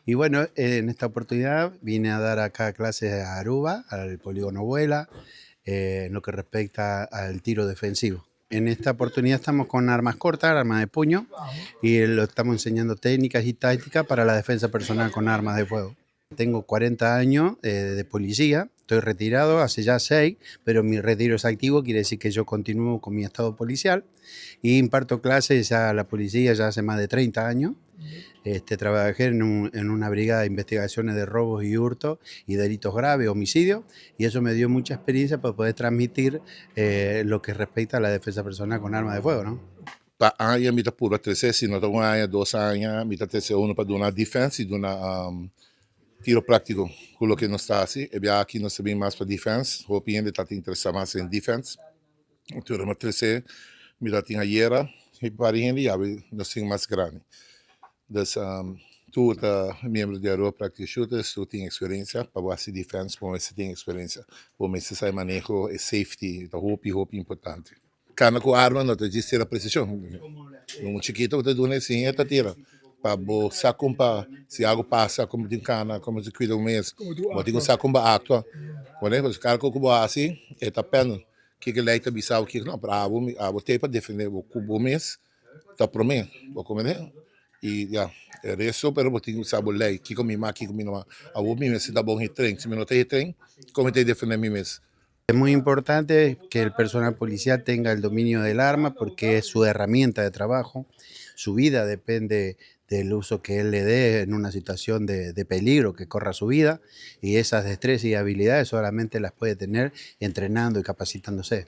Y bueno, en esta oportunidad vine a dar acá clases a Aruba, al polígono Vuela, en lo que respecta al tiro defensivo. En esta oportunidad estamos con armas cortas, armas de puño, y lo estamos enseñando técnicas y tácticas para la defensa personal con armas de fuego. Tengo 40 años de policía, estoy retirado hace ya 6, pero mi retiro es activo, quiere decir que yo continúo con mi estado policial y imparto clases a la policía ya hace más de 30 años. Trabajé en una brigada de investigaciones de robos y hurtos y delitos graves, homicidios, y eso me dio mucha experiencia para poder transmitir lo que respecta a la defensa personal con armas de fuego, ¿no? Aia mi pura 3 no tengo aia 2 años, mi 3 para una defensa y una tiro práctico, quello che non sta así, e abbiamo aquí non sabemos más para defense, hoping de estar interesado más en defense. Entonces, me 3 mi tinha ayer, e para gente ya no sei más grande. Dus tu membro de Aero Practice Shooters, tu tienes experiencia, para hacer defense, para você tem experiencia, para você sabe manejo e safety, tá roupa importante. Cana com arma não te diz a precisão. Um chiquito te dá assim, tá tira. Para você comprar, se algo passa, como tem cana, como se cuida um mês, mas tem que saber como atua. Quando os caras como assim, é tá pena. Que leite bisau que não para abo tem para defender o cubo mês, tá para mim, vou comer. E já, é isso, pero eu tenho que saber lei, que comi aqui comi não. A o mim se dá bom trem, se me não tem trem, como tem defender mim mês. Es muy importante que el personal policial tenga el dominio del arma porque es su herramienta de trabajo. Su vida depende del uso que él le dé en una situación de peligro que corra su vida, y esas destrezas y habilidades solamente las puede tener entrenando y capacitándose.